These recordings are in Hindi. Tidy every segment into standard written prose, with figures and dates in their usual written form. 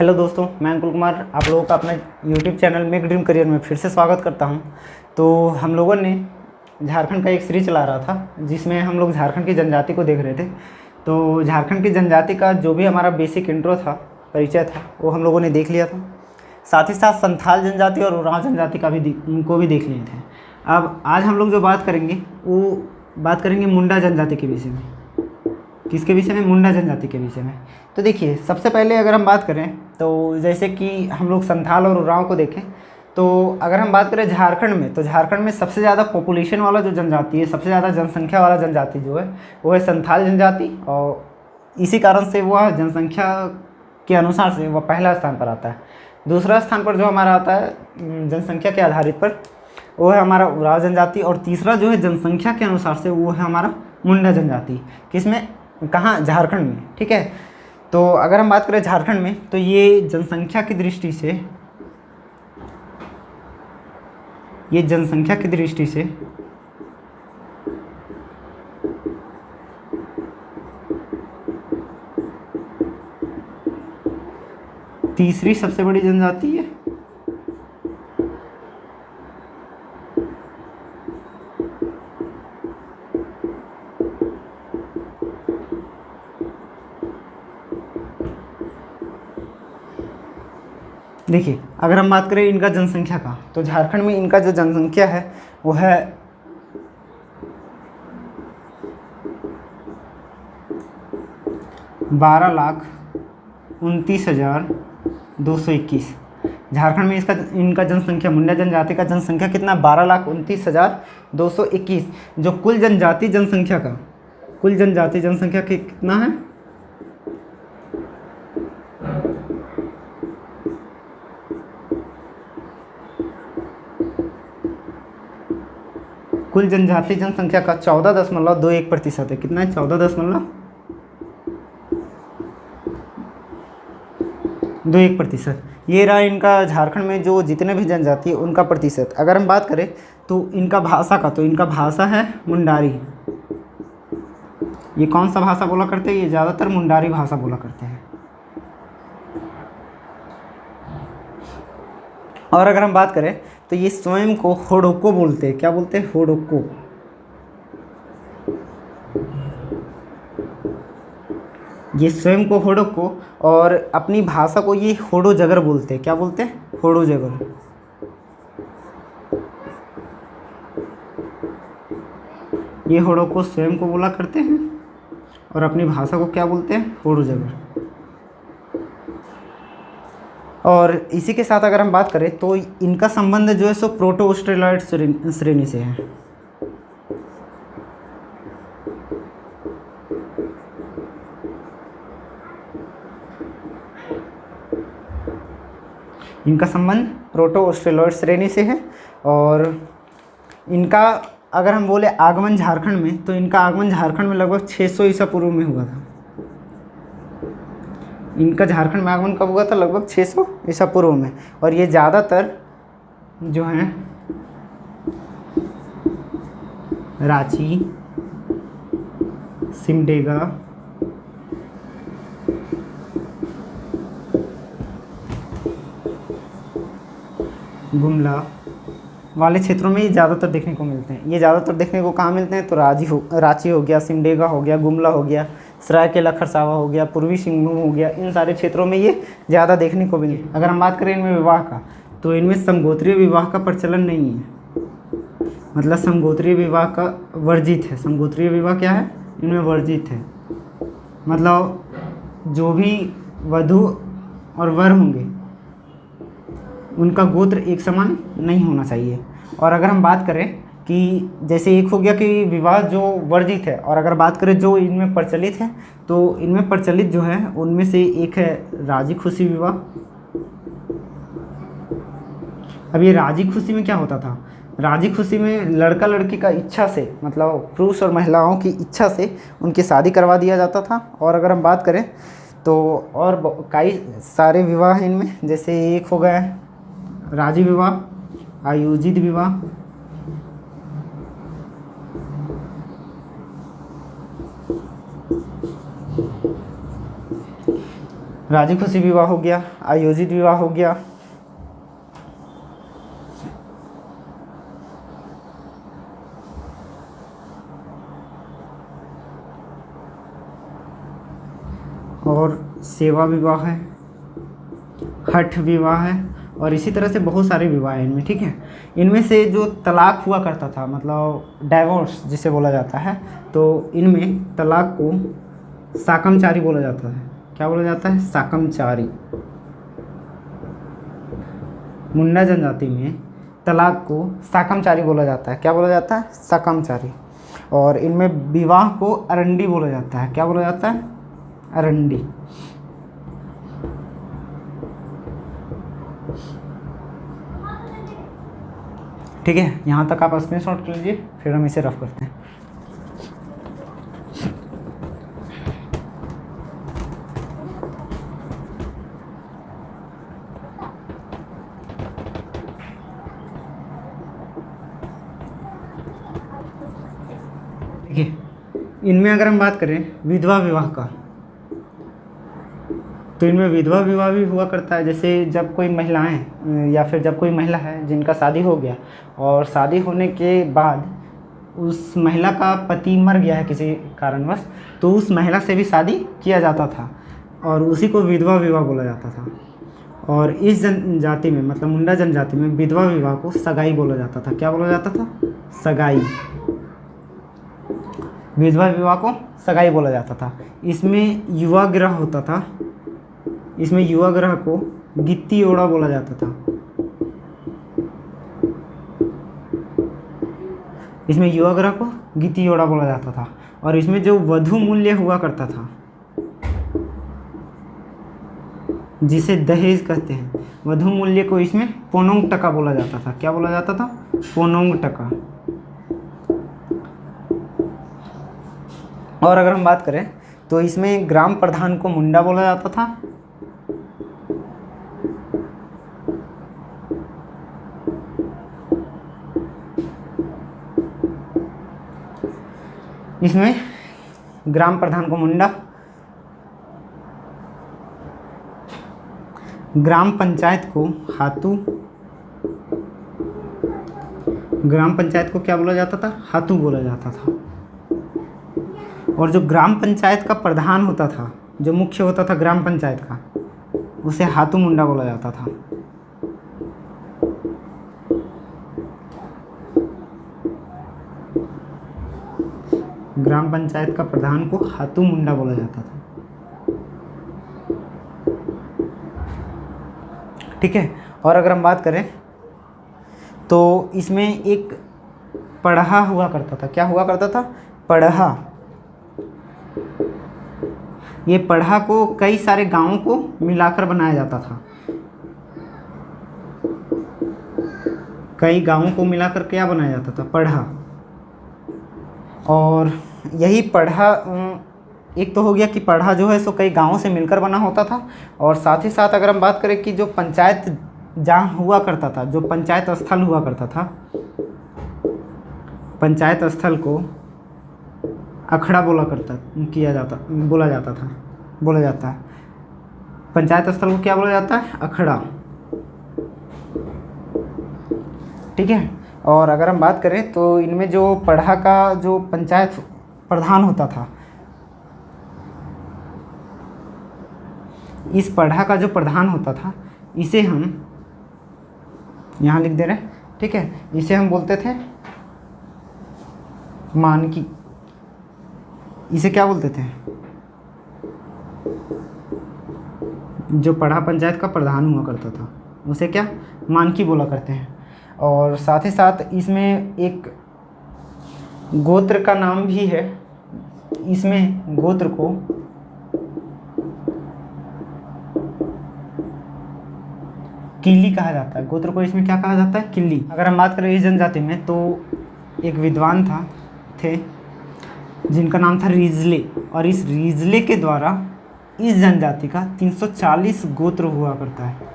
हेलो दोस्तों, मैं अंकुल कुमार आप लोगों का अपने YouTube channel make dream career में फिर से स्वागत करता हूं। तो हम लोगों ने झारखंड का एक सीरीज चला रहा था जिसमें हम लोग झारखंड की जनजाति को देख रहे थे। तो झारखंड की जनजाति का जो भी हमारा बेसिक इंट्रो था, परिचय था, वो हम लोगों ने देख लिया था। साथ ही साथ संथाल जनजाति और उरांव जनजाति का भी उनको भी देख लिए थे। अब आज हम लोग जो बात करेंगे वो बात करेंगे मुंडा जनजाति के विषय में। किसके विषय में? मुंडा जनजाति के विषय में। तो देखिए, सबसे पहले अगर हम बात करें तो जैसे कि हम लोग संथाल और उरांव को देखें, तो अगर हम बात करें झारखंड में, तो झारखंड में सबसे ज़्यादा पॉपुलेशन वाला जो जनजाति है, सबसे ज़्यादा जनसंख्या वाला जनजाति जो है वो है संथाल जनजाति। और इसी कारण से वह जनसंख्या के अनुसार से वह पहला स्थान पर आता है। दूसरा स्थान पर जो हमारा आता है जनसंख्या के आधारित पर, वो है हमारा उरांव जनजाति। और तीसरा जो है जनसंख्या के अनुसार से वो है हमारा मुंडा जनजाति। किसमें? कहाँ? झारखंड में। ठीक है। तो अगर हम बात करें झारखंड में, तो ये जनसंख्या की दृष्टि से तीसरी सबसे बड़ी जनजाति है। देखिए, अगर हम बात करें इनका जनसंख्या का, तो झारखंड में इनका जो जनसंख्या है वो है 12,29,221। झारखंड में इनका जनसंख्या, मुंडा जनजाति का जनसंख्या कितना? 12,29,221। जो कुल जनजाति जनसंख्या कितना है? कुल जनजाति जनसंख्या का 14.21% है। कितना है? 14.21%। ये रहा इनका झारखंड में जो जितने भी जनजाति है उनका प्रतिशत। अगर हम बात करें तो इनका भाषा का, तो इनका भाषा है मुंडारी। ये कौन सा भाषा बोला करते हैं? ये ज़्यादातर मुंडारी भाषा बोला करते हैं। और अगर हम बात करें तो ये स्वयं को होडोको बोलते हैं। क्या बोलते हैं? होडोको। ये स्वयं को होडोको और अपनी भाषा को ये होडो जगर बोलते हैं। क्या बोलते हैं? होडो जगर। ये होडोको स्वयं को बोला करते हैं और अपनी भाषा को क्या बोलते हैं? होडो जगर। और इसी के साथ अगर हम बात करें तो इनका संबंध जो है सो प्रोटो ऑस्ट्रेलॉइड श्रेणी से है। इनका संबंध प्रोटो ऑस्ट्रेलॉइड श्रेणी से है। और इनका अगर हम बोले आगमन झारखंड में, तो इनका आगमन झारखंड में लगभग 600 ईसा पूर्व में हुआ था। इनका झारखंड में आगमन कब हुआ था? लगभग 600 ईसा पूर्व में। और ये ज़्यादातर जो हैं रांची, सिमडेगा, गुमला वाले क्षेत्रों में ये ज़्यादातर देखने को मिलते हैं। ये ज़्यादातर देखने को कहाँ मिलते हैं? तो रांची हो गया, सिमडेगा हो गया, गुमला हो गया, सरायकेला खरसावा हो गया, पूर्वी सिंहभूम हो गया। इन सारे क्षेत्रों में ये ज़्यादा देखने को मिलते हैं। अगर हम बात करें इनमें विवाह का, तो इनमें समगोत्रीय विवाह का प्रचलन नहीं है। मतलब समगोत्रीय विवाह का वर्जित है। समगोत्रीय विवाह क्या है? इनमें वर्जित है। मतलब जो भी वधू और वर होंगे उनका गोत्र एक समान नहीं होना चाहिए। और अगर हम बात करें कि जैसे एक हो गया कि विवाह जो वर्जित है, और अगर बात करें जो इनमें प्रचलित है, तो इनमें प्रचलित जो है उनमें से एक है राजी खुशी विवाह। अब ये राजी खुशी में क्या होता था? राजी खुशी में लड़का लड़की का इच्छा से, मतलब पुरुष और महिलाओं की इच्छा से उनकी शादी करवा दिया जाता था। और अगर हम बात करें तो और कई सारे विवाह हैं इनमें। जैसे एक हो गया राजी विवाह, आयोजित विवाह, राजी खुशी विवाह हो गया, आयोजित विवाह हो गया, और सेवा विवाह है, हठ विवाह है, और इसी तरह से बहुत सारे विवाह हैं इनमें। ठीक है, इनमें से जो तलाक हुआ करता था, मतलब डाइवोर्स जिसे बोला जाता है, तो इनमें तलाक को साकमचारी बोला जाता है। क्या बोला जाता है? साकमचारी। मुंडा जनजाति में तलाक को साकमचारी बोला जाता है। क्या बोला जाता है? साकमचारी। और इनमें विवाह को अरंडी बोला जाता है। क्या बोला जाता है? अरंडी। ठीक है, यहाँ तक आप स्क्रीनशॉट कर लीजिए, फिर हम इसे रफ करते हैं। देखिए, इनमें अगर हम बात करें विधवा विवाह का, तो इनमें विधवा विवाह भी हुआ करता है। जैसे जब कोई महिलाएं या फिर जब कोई महिला है जिनका शादी हो गया और शादी होने के बाद उस महिला का पति मर गया है किसी कारणवश, तो उस महिला से भी शादी किया जाता था और उसी को विधवा विवाह बोला जाता था। और इस जनजाति में, मतलब मुंडा जनजाति में, विधवा विवाह को सगाई बोला जाता था। क्या बोला जाता था? सगाई। विधवा विवाह को सगाई बोला जाता था। इसमें युवा ग्रह होता था। इसमें युवा ग्रह को गित्ती ओड़ा बोला जाता था। इसमें युवा ग्रह को गित्ती ओड़ा बोला जाता था। और इसमें जो वधु मूल्य हुआ करता था, जिसे दहेज कहते हैं, वधु मूल्य को इसमें पोनोंग टका बोला जाता था। क्या बोला जाता था? पोनोंग टका। और अगर हम बात करें तो इसमें ग्राम प्रधान को मुंडा बोला जाता था। इसमें ग्राम प्रधान को मुंडा, ग्राम पंचायत को हातू, ग्राम पंचायत को क्या बोला जाता था? हातू बोला जाता था। और जो ग्राम पंचायत का प्रधान होता था, जो मुख्य होता था ग्राम पंचायत का, उसे हातू मुंडा बोला जाता था। ग्राम पंचायत का प्रधान को हातू मुंडा बोला जाता था। ठीक है, और अगर हम बात करें तो इसमें एक पढ़ा हुआ करता था। क्या हुआ करता था? पढ़ा। ये पढ़ा को कई सारे गांवों को मिलाकर बनाया जाता था। कई गांवों को मिलाकर क्या बनाया जाता था? पढ़ा। और यही पढ़ा, एक तो हो गया कि पढ़ा जो है सो कई गांवों से मिलकर बना होता था। और साथ ही साथ अगर हम बात करें कि जो पंचायत जहाँ हुआ करता था, जो पंचायत स्थल हुआ करता था, पंचायत स्थल को अखड़ा बोला जाता है। पंचायत स्थल को क्या बोला जाता है? अखड़ा। ठीक है, और अगर हम बात करें तो इनमें जो पढ़ा का जो पंचायत प्रधान होता था, इस पढ़ा का जो प्रधान होता था, इसे हम यहाँ लिख दे रहे हैं। ठीक है, इसे हम बोलते थे मानकी। इसे क्या बोलते थे? जो पढ़ा पंचायत का प्रधान हुआ करता था उसे क्या? मानकी बोला करते हैं। और साथ ही साथ इसमें एक गोत्र का नाम भी है। इसमें गोत्र को किल्ली कहा जाता है। गोत्र को इसमें क्या कहा जाता है? किल्ली। अगर हम बात करें इस जनजाति में, तो एक विद्वान थे जिनका नाम था रिजले। और इस रिजले के द्वारा इस जनजाति का 340 गोत्र हुआ करता है।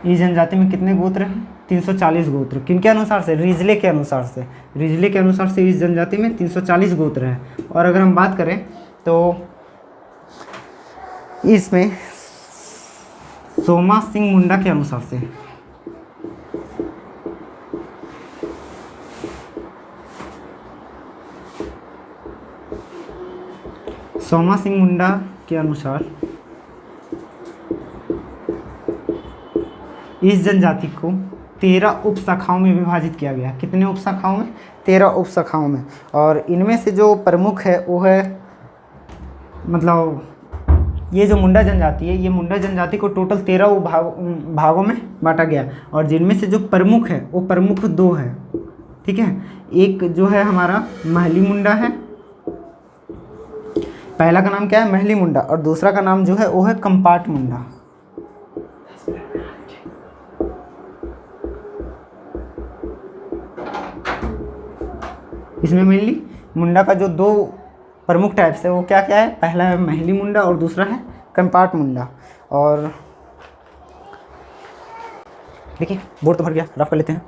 इस जनजाति में कितने गोत्र हैं? 340 गोत्र। किनके अनुसार से? रिजले के अनुसार से। रिजले के अनुसार से इस जनजाति में 340 गोत्र हैं। और अगर हम बात करें तो इसमें सोमा सिंह मुंडा के अनुसार से सोमा सिंह मुंडा के अनुसार इस जनजाति को 13 उपशाखाओं में विभाजित किया गया। कितने उपशाखाओं में? 13 उपशाखाओं में। और इनमें से जो प्रमुख है वो है, मतलब ये जो मुंडा जनजाति है, ये मुंडा जनजाति को टोटल 13 भागों में बांटा गया। और जिनमें से जो प्रमुख है वो प्रमुख 2 है, ठीक है। एक जो है हमारा महली मुंडा है, पहला का नाम क्या है? महली मुंडा, और दूसरा का नाम जो है वो है कंपाट मुंडा। इसमें मेनली मुंडा का जो 2 प्रमुख टाइप्स है वो क्या क्या है? पहला है महली मुंडा और दूसरा है कंपाट मुंडा। और देखिए बोर्ड तो भर गया, रफ कर लेते हैं।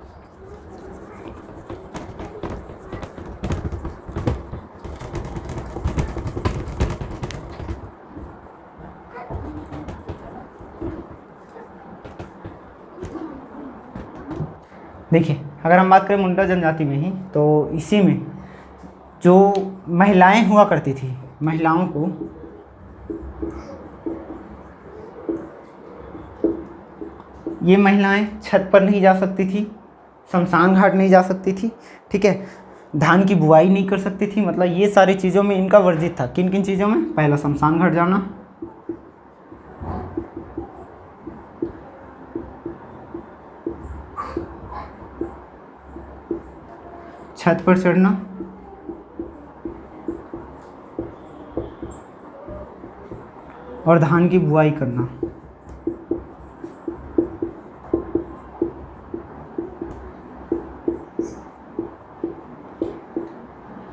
देखिए अगर हम बात करें मुंडा जनजाति में ही, तो इसी में जो महिलाएं हुआ करती थी, महिलाओं को ये महिलाएं छत पर नहीं जा सकती थी, शमशान घाट नहीं जा सकती थी, ठीक है। धान की बुआई नहीं कर सकती थी, मतलब ये सारी चीज़ों में इनका वर्जित था। किन किन चीज़ों में? पहला शमशान घाट जाना, छत पर चढ़ना, और धान की बुआई करना।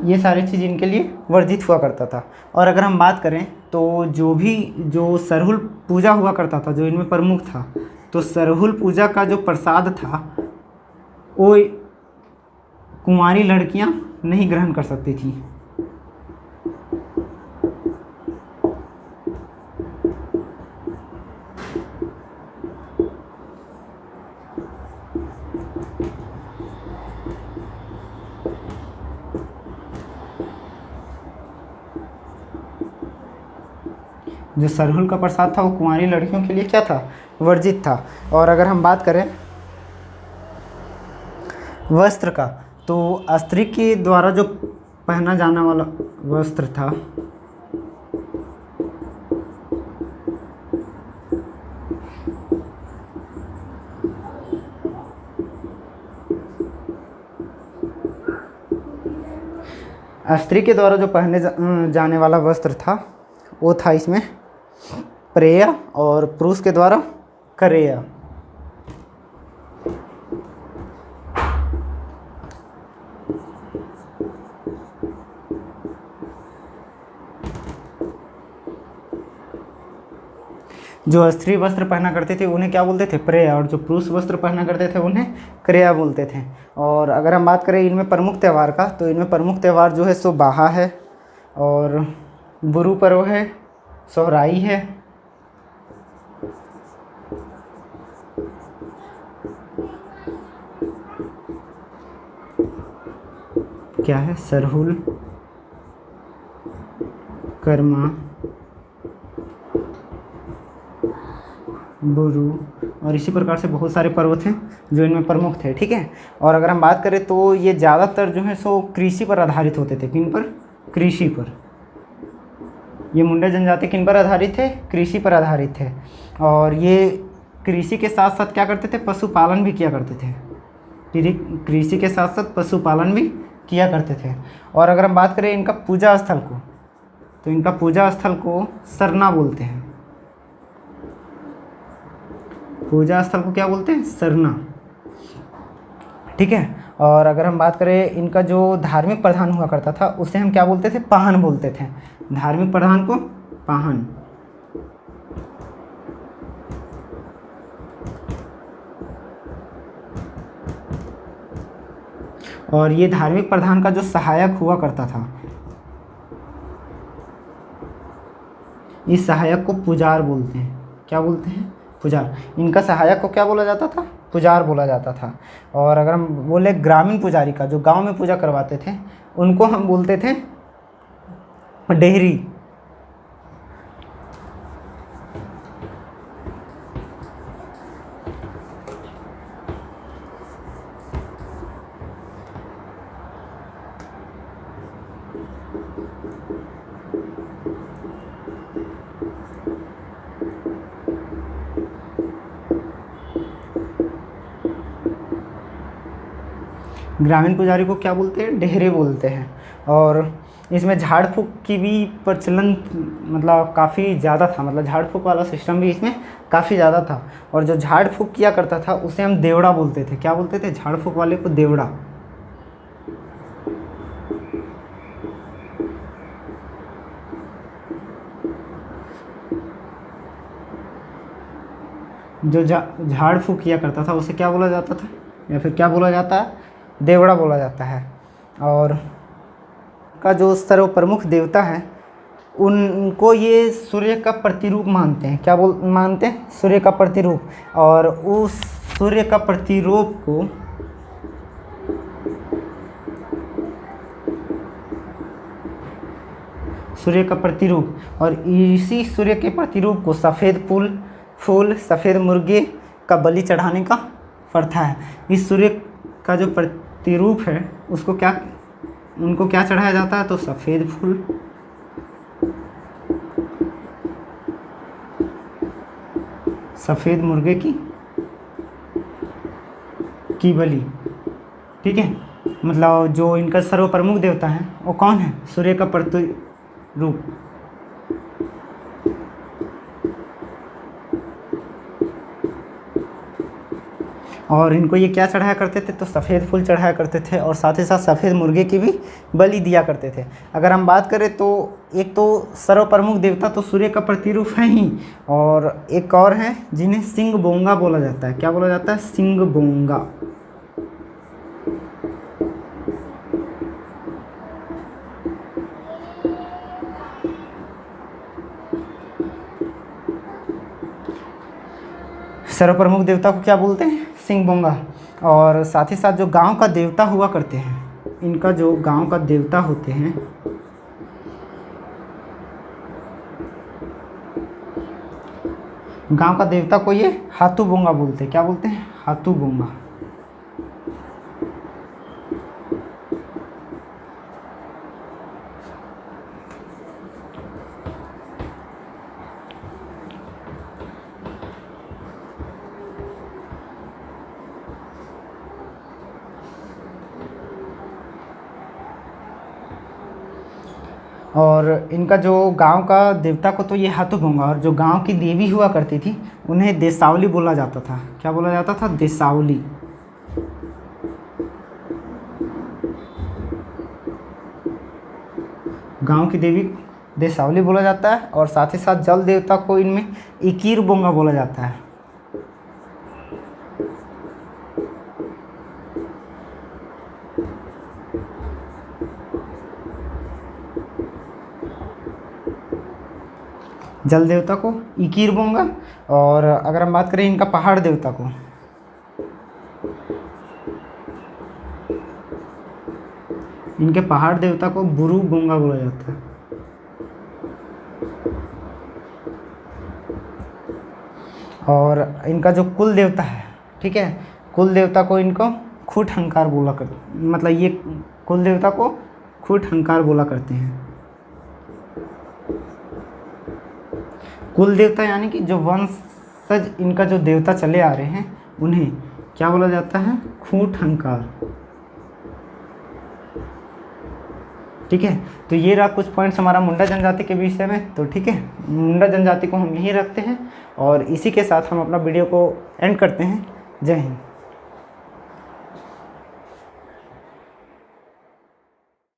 ये सारी चीज़ इनके लिए वर्जित हुआ करता था। और अगर हम बात करें तो जो सरहुल पूजा हुआ करता था, जो इनमें प्रमुख था, तो सरहुल पूजा का जो प्रसाद था वो कुंवारी लड़कियां नहीं ग्रहण कर सकती थी। जो सरहुल का प्रसाद था वो कुंवारी लड़कियों के लिए क्या था? वर्जित था। और अगर हम बात करें वस्त्र का, तो स्त्री के द्वारा जो पहना जाने वाला वस्त्र था स्त्री के द्वारा जो पहने जाने वाला वस्त्र था वो था इसमें प्रेया, और पुरुष के द्वारा करेया। जो स्त्री वस्त्र पहना करते थे उन्हें क्या बोलते थे? प्रेया, और जो पुरुष वस्त्र पहना करते थे उन्हें क्रेया बोलते थे। और अगर हम बात करें इनमें प्रमुख त्यौहार का, तो इनमें प्रमुख त्यौहार जो है सो बाहा है, और बुरु पर्व है, सोहराई है, क्या है? सरहुल, कर्मा, बुरु, और इसी प्रकार से बहुत सारे पर्व थे जो इनमें प्रमुख थे, ठीक है। और अगर हम बात करें तो ये ज़्यादातर जो है सो कृषि पर आधारित होते थे। किन पर? कृषि पर। ये मुंडा जनजाति किन पर आधारित थे? कृषि पर आधारित थे। और ये कृषि के साथ साथ क्या करते थे? पशुपालन भी किया करते थे। कृषि के साथ साथ पशुपालन भी किया करते थे। और अगर हम बात करें इनका पूजा स्थल को, तो इनका पूजा स्थल को सरना बोलते हैं। पूजा स्थल को क्या बोलते हैं? सरना, ठीक है। और अगर हम बात करें इनका जो धार्मिक प्रधान हुआ करता था उसे हम क्या बोलते थे? पाहन बोलते थे। धार्मिक प्रधान को पाहन। और ये धार्मिक प्रधान का जो सहायक हुआ करता था इस सहायक को पुजार बोलते हैं। क्या बोलते हैं? पुजार। इनका सहायक को क्या बोला जाता था? पुजार बोला जाता था। और अगर हम बोले ग्रामीण पुजारी का, जो गांव में पूजा करवाते थे, उनको हम बोलते थे डेहरी। ग्रामीण पुजारी को क्या बोलते हैं? डेहरे बोलते हैं। और इसमें झाड़ फूँक की भी प्रचलन मतलब काफ़ी ज़्यादा था, मतलब झाड़ फूँक वाला सिस्टम भी इसमें काफ़ी ज़्यादा था। और जो झाड़ फूँक किया करता था उसे हम देवड़ा बोलते थे। क्या बोलते थे? झाड़ फूँक वाले को देवड़ा। जो झाड़ फूँक किया करता था उसे क्या बोला जाता था, या फिर क्या बोला जाता है? देवड़ा बोला जाता है। और का जो सर्वप्रमुख देवता है, उनको ये सूर्य का प्रतिरूप मानते हैं। क्या मानते हैं? सूर्य का प्रतिरूप। और उस सूर्य का प्रतिरूप को सूर्य का प्रतिरूप, और इसी सूर्य के प्रतिरूप को सफ़ेद फूल सफ़ेद मुर्गे का बलि चढ़ाने का प्रथा है। इस सूर्य का जो प्रतिरूप है उनको क्या चढ़ाया जाता है? तो सफ़ेद फूल, सफ़ेद मुर्गे की बलि। ठीक है, मतलब जो इनका सर्वप्रमुख देवता है वो कौन है? सूर्य का प्रतिरूप। और इनको ये क्या चढ़ाया करते थे? तो सफ़ेद फूल चढ़ाया करते थे, और साथ ही साथ सफ़ेद मुर्गे की भी बलि दिया करते थे। अगर हम बात करें तो एक तो सर्वप्रमुख देवता तो सूर्य का प्रतिरूप है ही, और एक और है जिन्हें सिंह बोंगा बोला जाता है। क्या बोला जाता है? सिंह बोंगा। सर्वप्रमुख देवता को क्या बोलते हैं? सिंह बोंगा। और साथ ही साथ जो गांव का देवता हुआ करते हैं, इनका जो गांव का देवता होते हैं, गांव का देवता को ये हाथू बोंगा बोलते हैं। क्या बोलते हैं? हाथू बोंगा। और इनका जो गांव का देवता को तो ये हाथू बोंगा, और जो गांव की देवी हुआ करती थी उन्हें देसावली बोला जाता था। क्या बोला जाता था? देसावली। गांव की देवी देसावली बोला जाता है। और साथ ही साथ जल देवता को इनमें इकीर बोंगा बोला जाता है। जल देवता को इकीर बोंगा। और अगर हम बात करें इनका पहाड़ देवता को, इनके पहाड़ देवता को बुरु बोंगा बोला जाता है। और इनका जो कुल देवता है, ठीक है, कुल देवता को इनको खूट हंकार बोला करते, मतलब ये कुल देवता को खूट हंकार बोला करते हैं। कुल देवता यानी कि जो वंशज इनका जो देवता चले आ रहे हैं उन्हें क्या बोला जाता है? खूट हंकार। ठीक है, तो ये रहा कुछ पॉइंट्स हमारा मुंडा जनजाति के विषय में। तो ठीक है, मुंडा जनजाति को हम यहीं रखते हैं, और इसी के साथ हम अपना वीडियो को एंड करते हैं। जय हिंद।